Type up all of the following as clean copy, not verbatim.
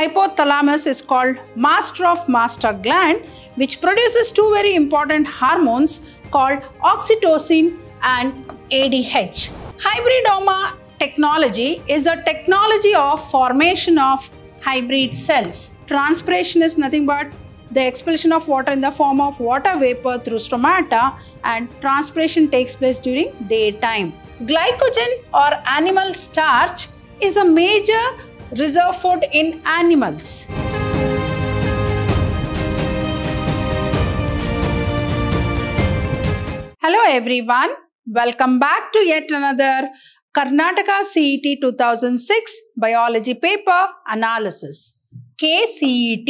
hypothalamus is called master of master gland, which produces two very important hormones called oxytocin and ADH. Hybridoma technology is a technology of formation of hybrid cells. Transpiration is nothing but the expulsion of water in the form of water vapor through stomata, and transpiration takes place during daytime. Glycogen or animal starch is a major reserve food in animals. Hello everyone, welcome back to yet another Karnataka CET 2006 Biology Paper Analysis. KCET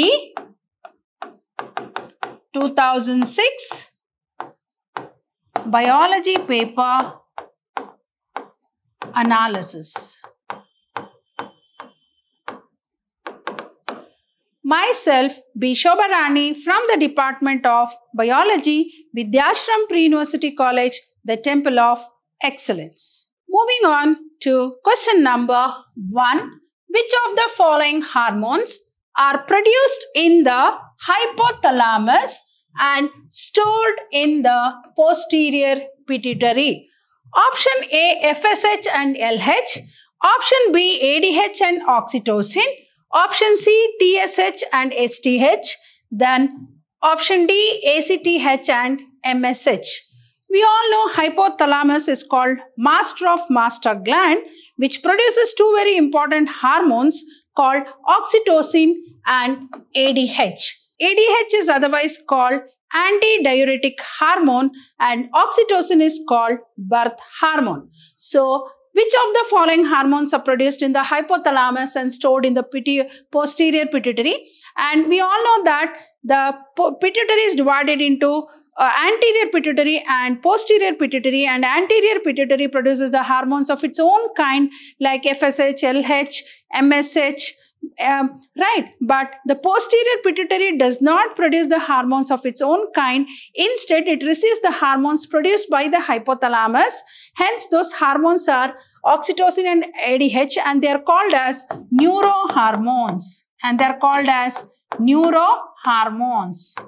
2006 Biology Paper Analysis. Myself, B. Shobha Rani from the Department of Biology, Vidyashram Pre-University College, the Temple of Excellence. Moving on to question number 1. Which of the following hormones are produced in the hypothalamus and stored in the posterior pituitary? Option A, FSH and LH. Option B, ADH and oxytocin. Option C, TSH and STH. Then option D, ACTH and MSH. We all know hypothalamus is called master of master gland, which produces two very important hormones called oxytocin and ADH. ADH is otherwise called antidiuretic hormone and oxytocin is called birth hormone. So, which of the following hormones are produced in the hypothalamus and stored in the posterior pituitary? And we all know that the pituitary is divided into anterior pituitary and posterior pituitary, and anterior pituitary produces the hormones of its own kind like FSH, LH, MSH, right? But the posterior pituitary does not produce the hormones of its own kind. Instead, it receives the hormones produced by the hypothalamus. Hence, those hormones are oxytocin and ADH, and they are called as neurohormones. And they are called as neurohormones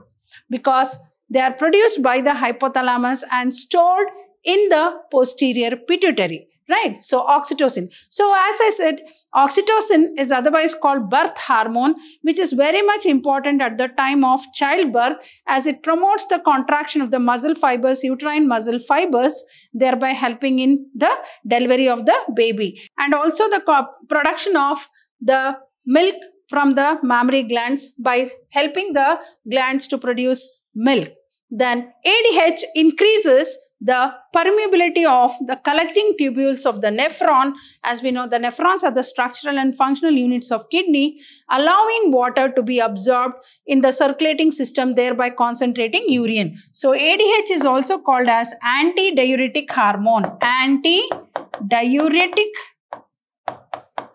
because they are produced by the hypothalamus and stored in the posterior pituitary. Right? So, oxytocin. So, as I said, oxytocin is otherwise called birth hormone, which is very much important at the time of childbirth as it promotes the contraction of the muscle fibers, uterine muscle fibers, thereby helping in the delivery of the baby. And also the production of the milk from the mammary glands by helping the glands to produce milk. Then ADH increases the permeability of the collecting tubules of the nephron. As we know, the nephrons are the structural and functional units of kidney, allowing water to be absorbed in the circulating system, thereby concentrating urine. So ADH is also called as antidiuretic hormone. Antidiuretic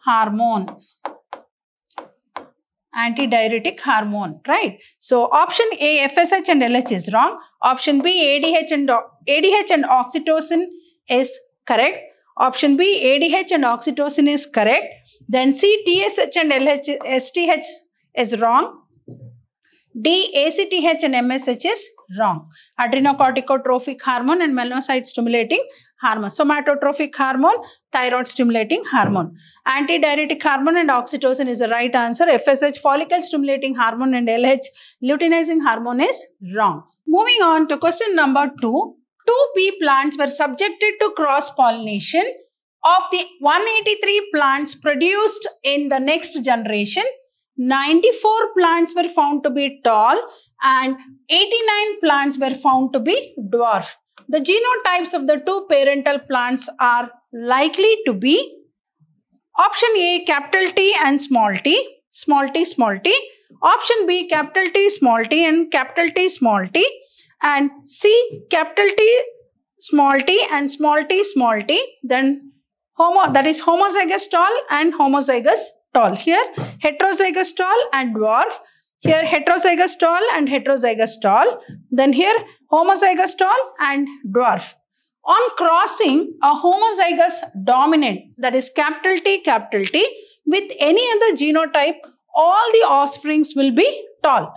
hormone. Antidiuretic hormone, right? So option A, FSH and LH is wrong. Option B, ADH and oxytocin is correct. Option B, ADH and oxytocin is correct. Then C, TSH and LH, STH is wrong. D, ACTH and MSH is wrong. Adrenocorticotrophic hormone and melanocyte stimulating hormone. Somatotrophic hormone, thyroid stimulating hormone. Antidiuretic hormone and oxytocin is the right answer. FSH, follicle stimulating hormone, and LH, luteinizing hormone is wrong. Moving on to question number 2. 2 pea plants were subjected to cross-pollination. Of the 183 plants produced in the next generation, 94 plants were found to be tall and 89 plants were found to be dwarf. The genotypes of the 2 parental plants are likely to be option A, capital T and small t, small t, small t. Option B, capital T, small t and capital T, small t. And C, capital T, small t and small t, small t. Then that is homozygous tall and homozygous tall. Here heterozygous tall and dwarf. Here heterozygous tall and heterozygous tall. Then here homozygous tall and dwarf. On crossing a homozygous dominant, that is capital T with any other genotype all the offsprings will be tall,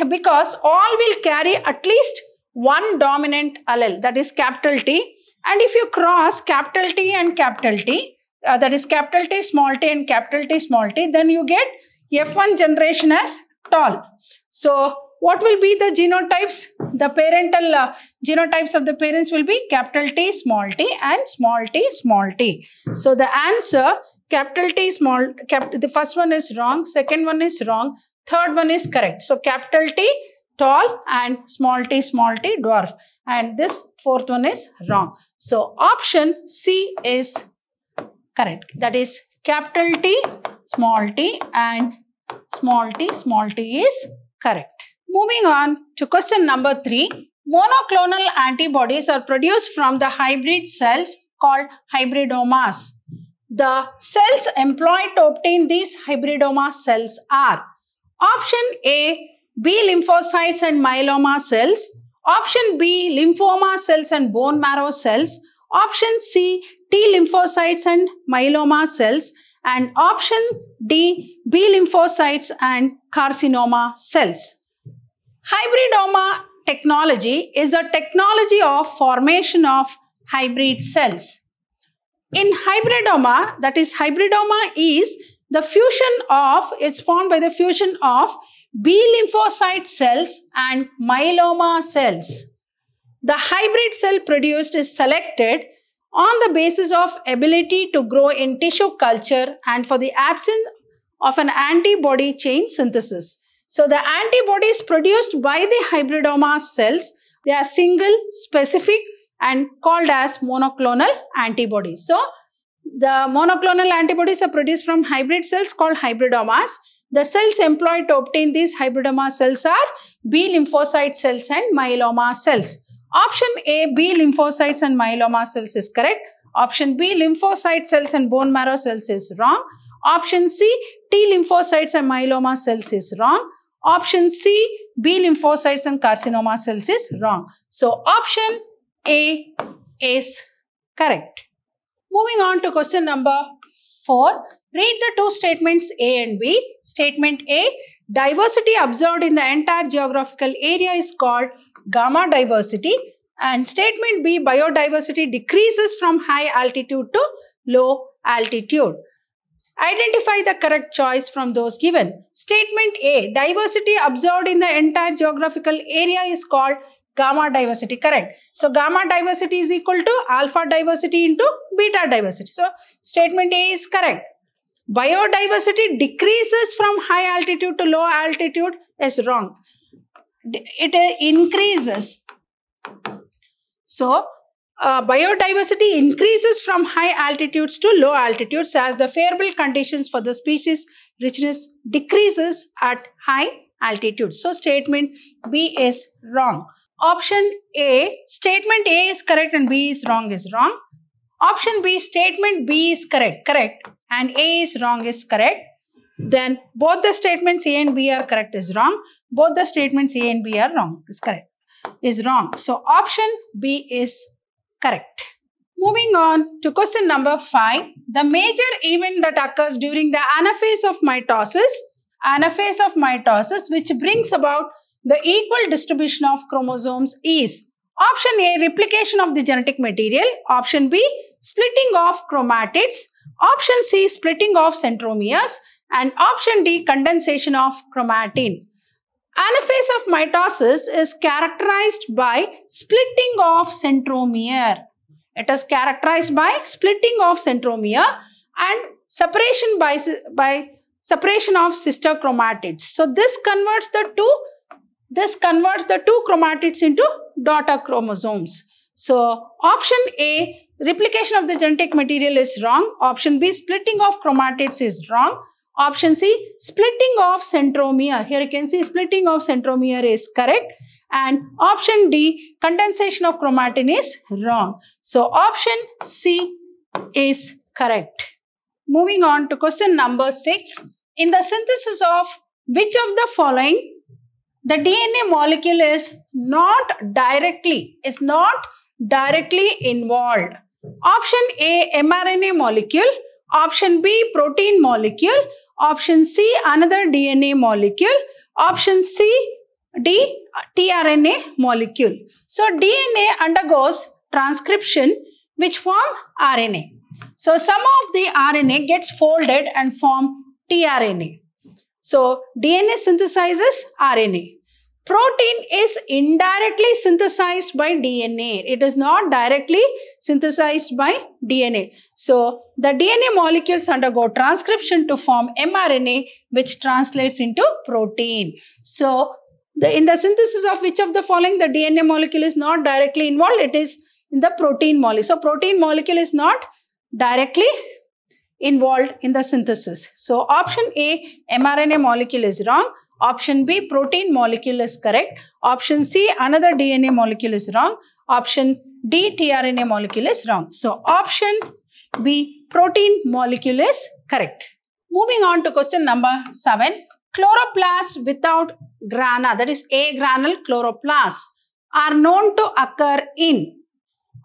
because all will carry at least one dominant allele, that is capital T. And if you cross capital T and capital T, that is capital T small t and capital T small t, then you get F1 generation as tall. So what will be the genotypes? The parental genotypes of the parents will be capital T small t and small t small t. So the answer, capital T small, the first one is wrong, second one is wrong, third one is correct. So capital T tall and small t dwarf, and this fourth one is wrong. So option C is correct. That is capital T small t and small t is correct. Moving on to question number 3. Monoclonal antibodies are produced from the hybrid cells called hybridomas. The cells employed to obtain these hybridoma cells are option A, B lymphocytes and myeloma cells, option B, lymphoma cells and bone marrow cells, option C, T lymphocytes and myeloma cells, and option D, B lymphocytes and carcinoma cells. Hybridoma technology is a technology of formation of hybrid cells. In hybridoma, that is hybridoma is the fusion of, it's formed by the fusion of B lymphocyte cells and myeloma cells. The hybrid cell produced is selected on the basis of ability to grow in tissue culture and for the absence of an antibody chain synthesis. So the antibodies produced by the hybridoma cells, they are single, specific and called as monoclonal antibodies. So the monoclonal antibodies are produced from hybrid cells called hybridomas. The cells employed to obtain these hybridoma cells are B lymphocyte cells and myeloma cells. Option A, B lymphocytes and myeloma cells is correct. Option B, lymphocyte cells and bone marrow cells is wrong. Option C, T lymphocytes and myeloma cells is wrong. Option C, B lymphocytes and carcinoma cells is wrong. So option A is correct. Moving on to question number 4. Read the two statements A and B. Statement A, diversity observed in the entire geographical area is called gamma diversity. And statement B, biodiversity decreases from high altitude to low altitude. Identify the correct choice from those given. Statement A, diversity observed in the entire geographical area is called gamma diversity. Correct. So gamma diversity is equal to alpha diversity into beta diversity. So statement A is correct. Biodiversity decreases from high altitude to low altitude is wrong. It increases. So biodiversity increases from high altitudes to low altitudes as the favorable conditions for the species richness decreases at high altitudes. So statement B is wrong. Option A, statement A is correct and B is wrong is wrong. Option B, statement B is correct, and A is wrong is correct. Then both the statements A and B are correct is wrong. Both the statements A and B are wrong is correct, is wrong. So option B is correct. Moving on to question number 5. The major event that occurs during the anaphase of mitosis which brings about the equal distribution of chromosomes is option A, replication of the genetic material, option B, splitting of chromatids, option C, splitting of centromeres, and option D, condensation of chromatin. Anaphase of mitosis is characterized by splitting of centromere. It is characterized by splitting of centromere and separation by separation of sister chromatids. So this converts the two chromatids into daughter chromosomes. So option A, replication of the genetic material is wrong. Option B, splitting of chromatids is wrong. Option C, splitting of centromere. Here you can see splitting of centromere is correct. And option D, condensation of chromatin is wrong. So option C is correct. Moving on to question number 6. In the synthesis of which of the following the DNA molecule is not directly involved? Option A, mRNA molecule. Option B, protein molecule. Option C, another DNA molecule. Option D, tRNA molecule. So DNA undergoes transcription which form RNA. So some of the RNA gets folded and form tRNA. So DNA synthesizes RNA. Protein is indirectly synthesized by DNA. It is not directly synthesized by DNA. So the DNA molecules undergo transcription to form mRNA, which translates into protein. So in the synthesis of which of the following the DNA molecule is not directly involved? It is in the protein molecule. So protein molecule is not directly involved in the synthesis. So option A, mRNA molecule is wrong. Option B, protein molecule is correct. Option C, another DNA molecule is wrong. Option D, tRNA molecule is wrong. So option B, protein molecule is correct. Moving on to question number 7. Chloroplasts without grana, that is agranal chloroplasts, are known to occur in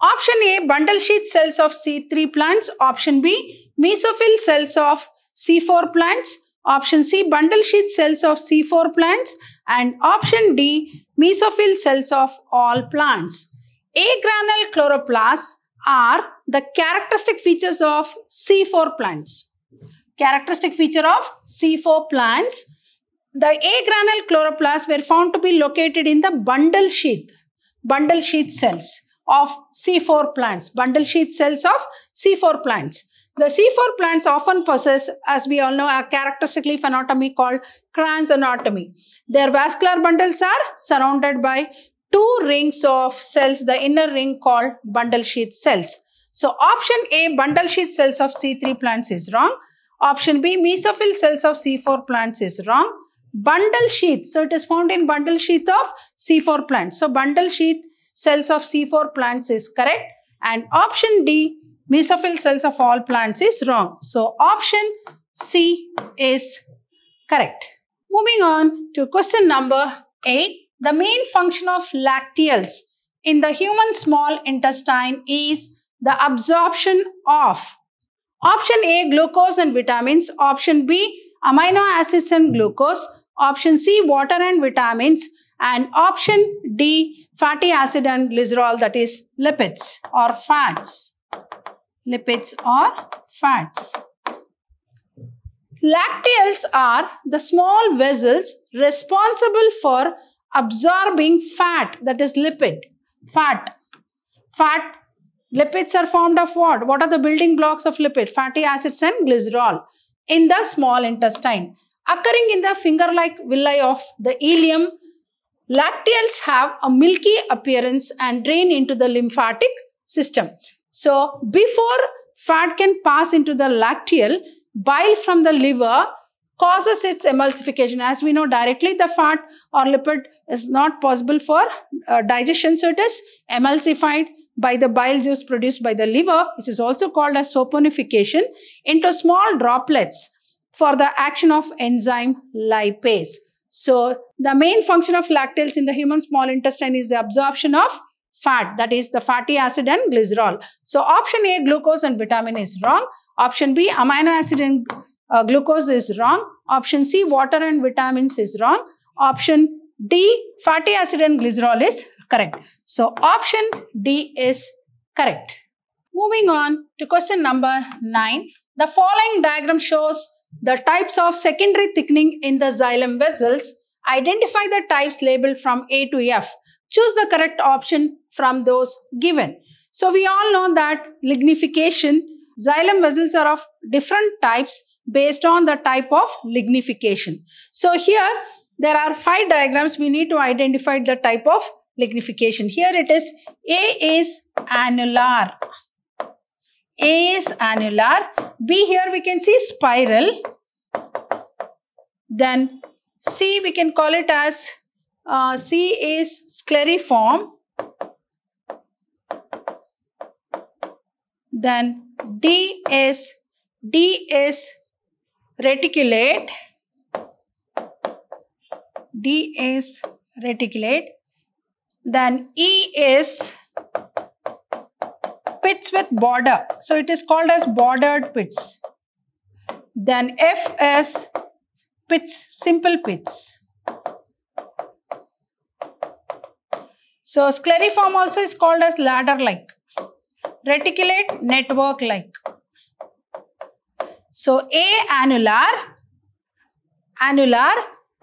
option A, bundle sheath cells of C3 plants. Option B, mesophyll cells of C4 plants. Option C, bundle sheath cells of C4 plants. And option D, mesophyll cells of all plants. Agranal chloroplasts are the characteristic features of C4 plants. Characteristic feature of C4 plants. The agranal chloroplasts were found to be located in the bundle sheath cells of C4 plants. Bundle sheath cells of C4 plants. The C4 plants often possess, as we all know, a characteristic leaf anatomy called Cran's anatomy. Their vascular bundles are surrounded by 2 rings of cells, the inner ring called bundle sheath cells. So option A, bundle sheath cells of C3 plants is wrong. Option B, mesophyll cells of C4 plants is wrong. Bundle sheath, so it is found in bundle sheath of C4 plants. So bundle sheath cells of C4 plants is correct. And option D, mesophyll cells of all plants is wrong. So option C is correct. Moving on to question number 8. The main function of lacteals in the human small intestine is the absorption of option A, glucose and vitamins. Option B, amino acids and glucose. Option C, water and vitamins. And option D, fatty acid and glycerol, that is lipids or fats. Lipids or fats. Lacteals are the small vessels responsible for absorbing fat, that is lipid. Fat. Lipids are formed of what? What are the building blocks of lipid? Fatty acids and glycerol in the small intestine. Occurring in the finger-like villi of the ileum, lacteals have a milky appearance and drain into the lymphatic system. So, before fat can pass into the lacteal, bile from the liver causes its emulsification. As we know, directly the fat or lipid is not possible for digestion, so it is emulsified by the bile juice produced by the liver, which is also called as saponification, into small droplets for the action of enzyme lipase. So, the main function of lacteals in the human small intestine is the absorption of fat, that is the fatty acid and glycerol. So, option A, glucose and vitamin is wrong. Option B, amino acid and glucose is wrong. Option C, water and vitamins is wrong. Option D, fatty acid and glycerol is correct. So, option D is correct. Moving on to question number 9. The following diagram shows the types of secondary thickening in the xylem vessels. Identify the types labeled from A to F. Choose the correct option from those given. So, we all know that lignification, xylem vessels are of different types based on the type of lignification. So, here there are 5 diagrams. We need to identify the type of lignification. Here it is, A is annular. A is annular. B, here we can see spiral. Then C, we can call it as C is scleriform. Then D is reticulate. D is reticulate. Then E is pits with border. So it is called as bordered pits. then F is pits, simple pits. So scleriform also is called as ladder-like. Reticulate, network-like. So A annular,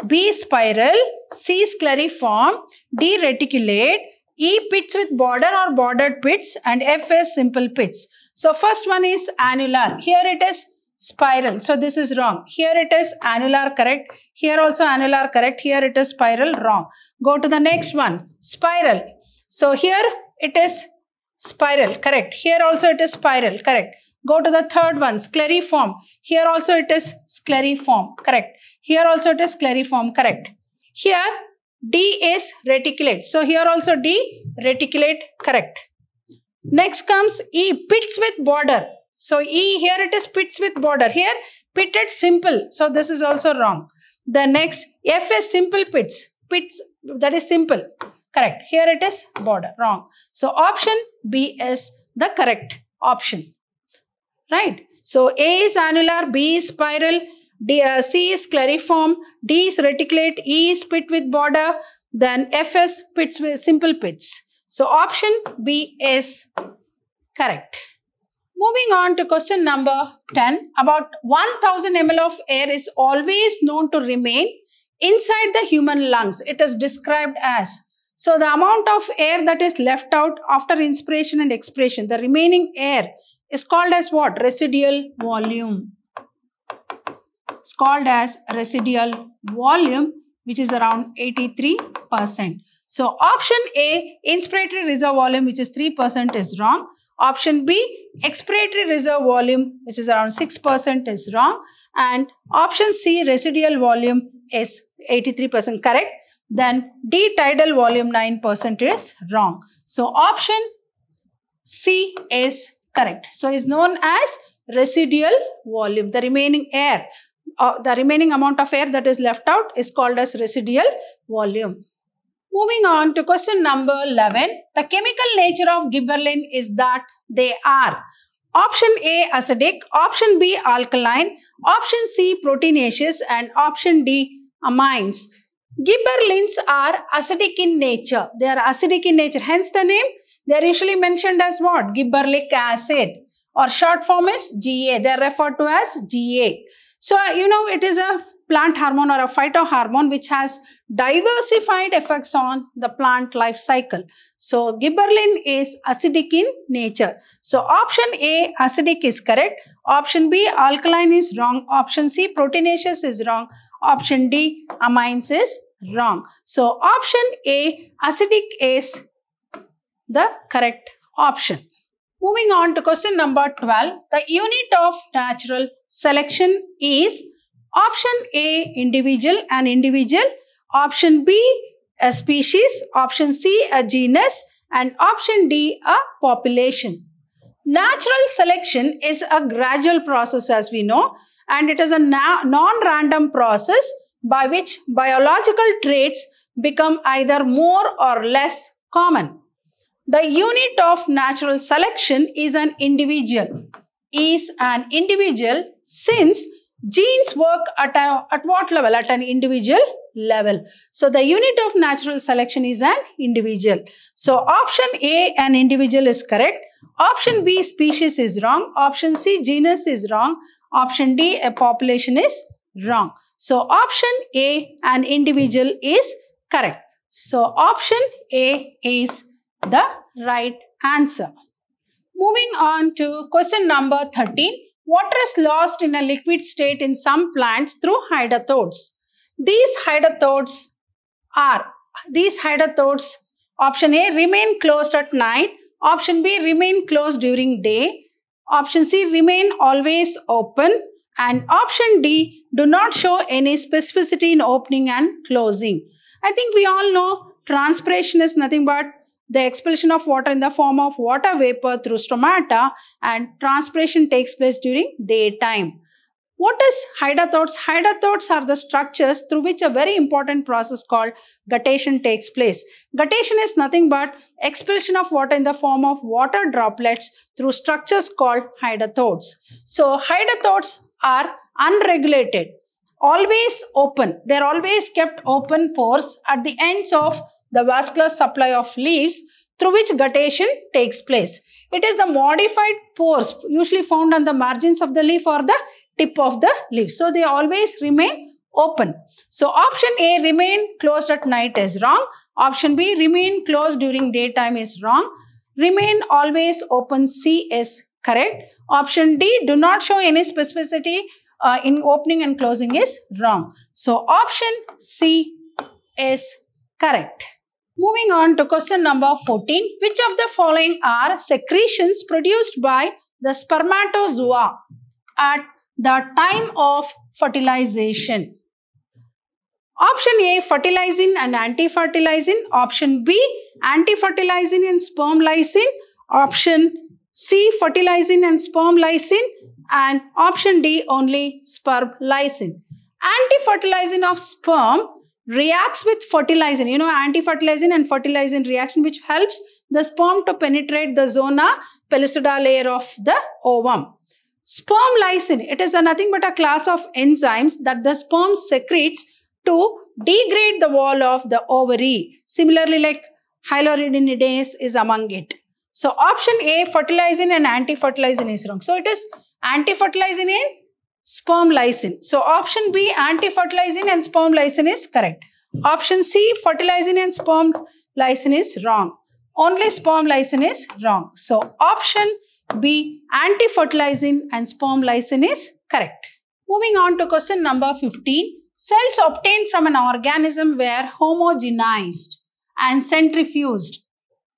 B spiral, C scleriform, D reticulate, E pits with border or bordered pits, and F is simple pits. So first one is annular. Here it is spiral. So this is wrong. Here it is annular, correct. Here also annular, correct. Here it is spiral, wrong. Go to the next one, spiral. So here it is spiral, correct. Here also it is spiral, correct. Go to the third one, scleriform. Here also it is scleriform, correct. Here also it is scleriform, correct. Here D is reticulate. So here also D reticulate, correct. Next comes E, pits with border. So E, here it is pits with border. Here pitted simple. So this is also wrong. The next F is simple pits. Pits, that is simple. Correct. Here it is border. Wrong. So option B is the correct option. Right. So A is annular, B is spiral, C is scleriform, D is reticulate, E is pit with border, then F is pits with simple pits. So option B is correct. Moving on to question number 10. About 1000 ml of air is always known to remain inside the human lungs. It is described as. So the amount of air that is left out after inspiration and expiration, the remaining air, is called as what? Residual volume. It's called as residual volume, which is around 83%. So option A, inspiratory reserve volume, which is 3%, is wrong. Option B, expiratory reserve volume, which is around 6%, is wrong. And option C, residual volume, is 83% correct. Then D, tidal volume, 9% is wrong. So option C is correct. So is known as residual volume. The remaining air, the remaining amount of air that is left out is called as residual volume. Moving on to question number 11. The chemical nature of gibberellin is that they are option A, acidic, option B, alkaline, option C, proteinaceous, and option D, amines. Gibberellins are acidic in nature. They are acidic in nature. Hence the name. They are usually mentioned as what? Gibberellic acid, or short form is GA. They are referred to as GA. So, it is a plant hormone or a phytohormone which has diversified effects on the plant life cycle. So, gibberellin is acidic in nature. So, option A, acidic, is correct. Option B, alkaline, is wrong. Option C, proteinaceous, is wrong. Option D, amines, is wrong. So, option A, acidic, is the correct option. Moving on to question number 12. The unit of natural selection is option A, individual, an individual, option B, a species, option C, a genus, and option D, a population. Natural selection is a gradual process, as we know, and it is a non-random process by which biological traits become either more or less common. The unit of natural selection is an individual. Since genes work at what level? At an individual level. So the unit of natural selection is an individual. So option A, an individual, is correct. Option B, species, is wrong. Option C, genus, is wrong. Option D, a population, is wrong. So option A, an individual, is correct. So option A is the right answer. Moving on to question number 13. Water is lost in a liquid state in some plants through hydrathodes. These hydrathodes are, option A, remain closed at night. Option B, remain closed during day. Option C, remain always open. And option D, do not show any specificity in opening and closing. I think we all know transpiration is nothing but the expulsion of water in the form of water vapor through stomata, and transpiration takes place during daytime. What is hydrathodes? Hydrathodes are the structures through which a very important process called guttation takes place. Guttation is nothing but expulsion of water in the form of water droplets through structures called hydrathodes. So hydrathodes are unregulated, always open. They are always kept open pores at the ends of the vascular supply of leaves through which guttation takes place. It is the modified pores usually found on the margins of the leaf or the tip of the leaf. So they always remain open. So option A, remain closed at night, is wrong. Option B, remain closed during daytime, is wrong. Remain always open, C, is correct. Option D, do not show any specificity in opening and closing, is wrong. So option C is correct. Moving on to question number 14. Which of the following are secretions produced by the spermatozoa at the time of fertilization? Option A, fertilizing and anti-fertilizing. Option B, anti-fertilizing and sperm lysine. Option C, fertilizing and sperm lysine. And option D, only sperm lysine. Anti-fertilizing of sperm reacts with fertilizing. You know, anti-fertilizing and fertilizing reaction which helps the sperm to penetrate the zona pellucida layer of the ovum. Sperm lysine, it is nothing but a class of enzymes that the sperm secretes to degrade the wall of the ovary. Similarly, like hyaluronidase is among it. So option A, fertilizing and anti-fertilizing, is wrong. So it is anti-fertilizing in sperm lysine. So option B, anti-fertilizing and sperm lysine, is correct. Option C, fertilizing and sperm lysine, is wrong. Only sperm lysine is wrong. So option B, anti-fertilizing and sperm lysine, is correct. Moving on to question number 15. Cells obtained from an organism were homogenized and centrifuged.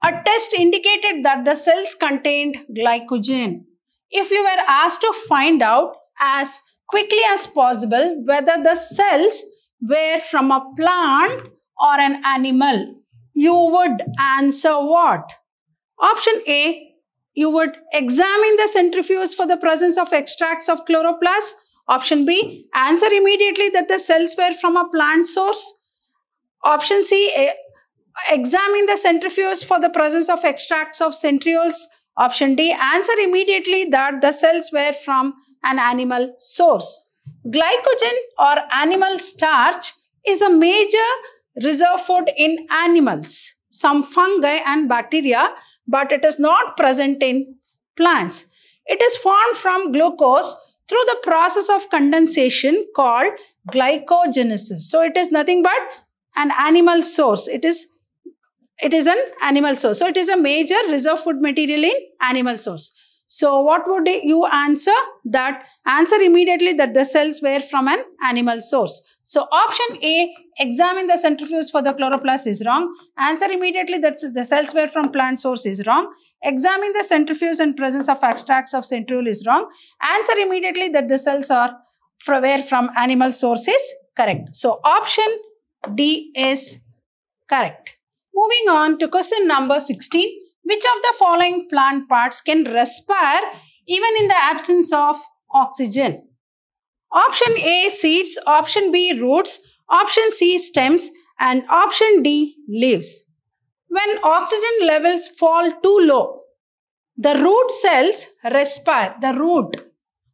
A test indicated that the cells contained glycogen. If you were asked to find out as quickly as possible whether the cells were from a plant or an animal, you would answer what? Option A, you would examine the centrifuge for the presence of extracts of chloroplast. Option B, answer immediately that the cells were from a plant source. Option C, examine the centrifuge for the presence of extracts of centrioles. Option D, answer immediately that the cells were from an animal source. Glycogen or animal starch is a major reserve food in animals, some fungi and bacteria, but it is not present in plants. It is formed from glucose through the process of condensation called glycogenesis. So it is nothing but an animal source. It is an animal source. So it is a major reserve food material in animal source. So what would you answer? That answer immediately that the cells were from an animal source. So option A, examine the centrifuge for the chloroplast, is wrong. Answer immediately that the cells were from plant source, is wrong. Examine the centrifuge and presence of extracts of centriole, is wrong. Answer immediately that the cells were from animal source, is correct. So option D is correct. Moving on to question number 16. Which of the following plant parts can respire even in the absence of oxygen? Option A, seeds. Option B, roots. Option C, stems. And option D, leaves. When oxygen levels fall too low, the root cells respire. The root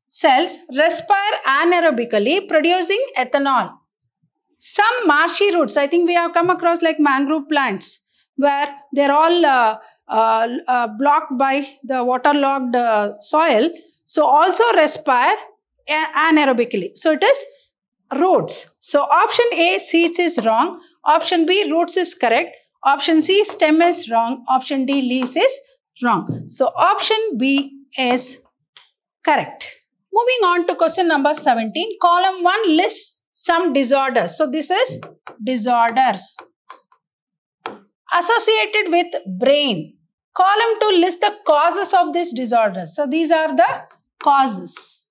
cells respire anaerobically, producing ethanol. Some marshy roots, I think we have come across like mangrove plants, where they're all blocked by the waterlogged soil. So also respire anaerobically. So it is roots. So option A, seeds, is wrong. Option B, roots, is correct. Option C, stem, is wrong. Option D, leaves, is wrong. So option B is correct. Moving on to question number 17. Column 1 lists some disorders. So this is disorders associated with brain. Column 2 lists the causes of these disorders. So these are the causes.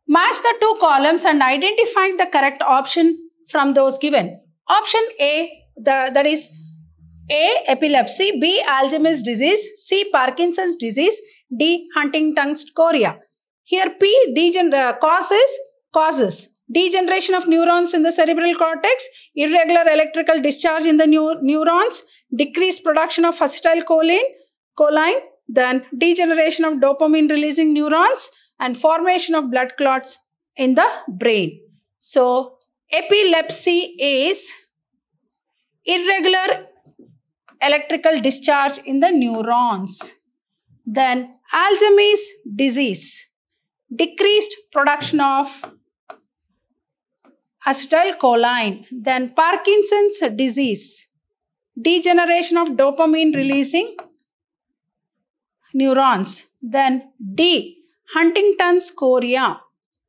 Match the two columns and identify the correct option from those given. Option A, that is A, epilepsy. B, Alzheimer's disease. C, Parkinson's disease. D, Huntington's chorea. Here P, causes. Degeneration of neurons in the cerebral cortex, irregular electrical discharge in the neurons, decreased production of acetylcholine, then degeneration of dopamine releasing neurons, and formation of blood clots in the brain. So, epilepsy is irregular electrical discharge in the neurons. Then Alzheimer's disease, decreased production of acetylcholine. Then Parkinson's disease, degeneration of dopamine releasing neurons. Then D, Huntington's chorea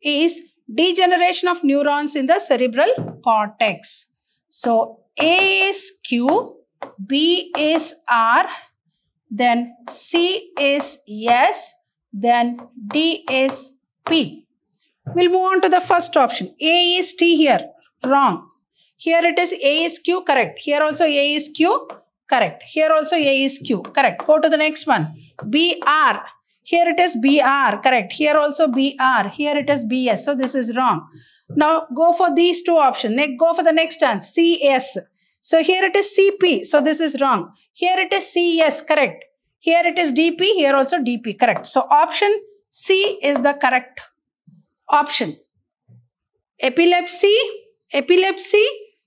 is degeneration of neurons in the cerebral cortex. So A is Q, B is R, then C is S, then D is P. We'll move on to the first option. A is T here, wrong. Here it is A is Q, correct. Here also A is Q, correct. Here also A is Q, correct. Go to the next one. BR. Here it is BR, correct. Here also BR. Here it is BS. So this is wrong. Now go for these two options. Go for the next one. CS. So here it is CP. So this is wrong. Here it is CS, correct. Here it is DP. Here also DP, correct. So option C is the correct option. Epilepsy,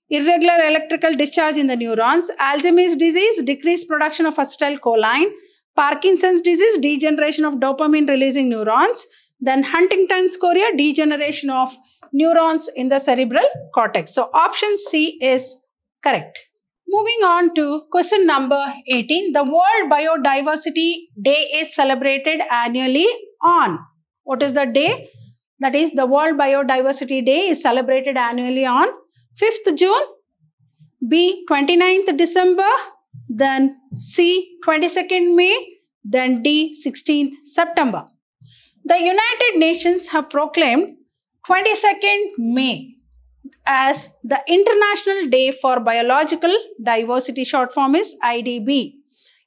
irregular electrical discharge in the neurons. Alzheimer's disease, decreased production of acetylcholine. Parkinson's disease, degeneration of dopamine releasing neurons. Then Huntington's chorea, degeneration of neurons in the cerebral cortex. So option C is correct. Moving on to question number 18. The World Biodiversity Day is celebrated annually on. What is the day? That is, the World Biodiversity Day is celebrated annually on 5th June, B 29th December, then C 22nd May, then D 16th September. The United Nations have proclaimed 22nd May as the International Day for Biological Diversity. Short form is IDB.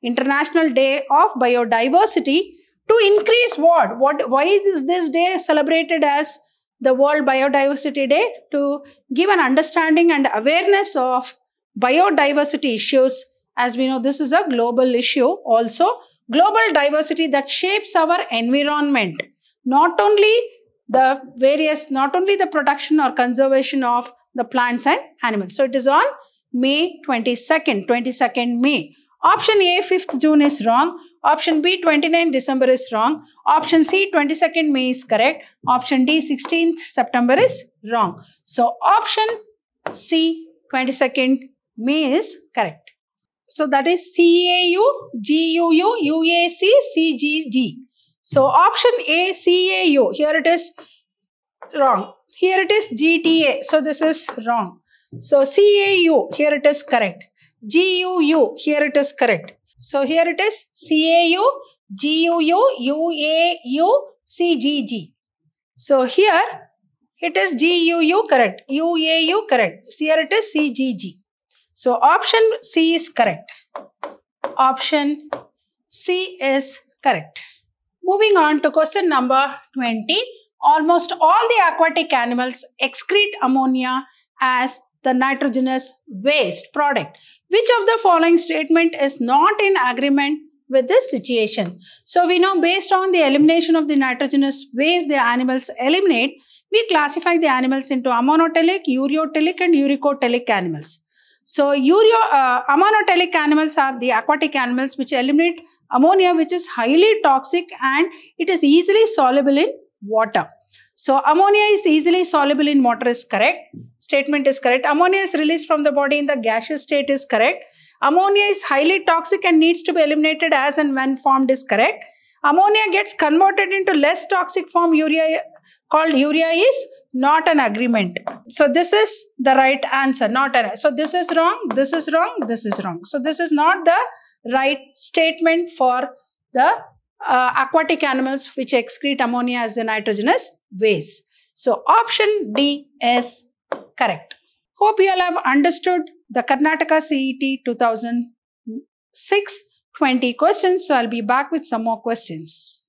International Day of Biodiversity, to increase what? Why is this day celebrated as the World Biodiversity Day? To give an understanding and awareness of biodiversity issues. As we know, this is a global issue. Also, global diversity that shapes our environment. Not only the production or conservation of the plants and animals. So it is on May 22nd May. Option A, 5th June is wrong. Option B, 29th December is wrong. Option C, 22nd May is correct. Option D, 16th September is wrong. So option C, 22nd May is correct. So that is CAU, GUU, UAC, CGG. So option A, CAU, here it is wrong. Here it is GTA, so this is wrong. So CAU, here it is correct. GUU, here it is correct. So here it is CAU, GUU, UAU, CGG. So here it is GUU correct, UAU correct. Here it is CGG. So option C is correct. Option C is correct. Moving on to question number 20. Almost all the aquatic animals excrete ammonia as the nitrogenous waste product. Which of the following statement is not in agreement with this situation? So we know, based on the elimination of the nitrogenous waste the animals eliminate, we classify the animals into ammonotelic, ureotelic and uricotelic animals. So ammonotelic animals are the aquatic animals which eliminate ammonia, which is highly toxic and it is easily soluble in water. So ammonia is easily soluble in water is correct. Statement is correct. Ammonia is released from the body in the gaseous state is correct. Ammonia is highly toxic and needs to be eliminated as and when formed is correct. Ammonia gets converted into less toxic form, urea, called urea, is not an agreement. So this is the right answer, not an. So this is wrong, this is wrong, this is wrong. So this is not the right statement for the aquatic animals which excrete ammonia as the nitrogenous waste. So option D is correct. Hope you all have understood the Karnataka CET 2006 20 questions. So I'll be back with some more questions.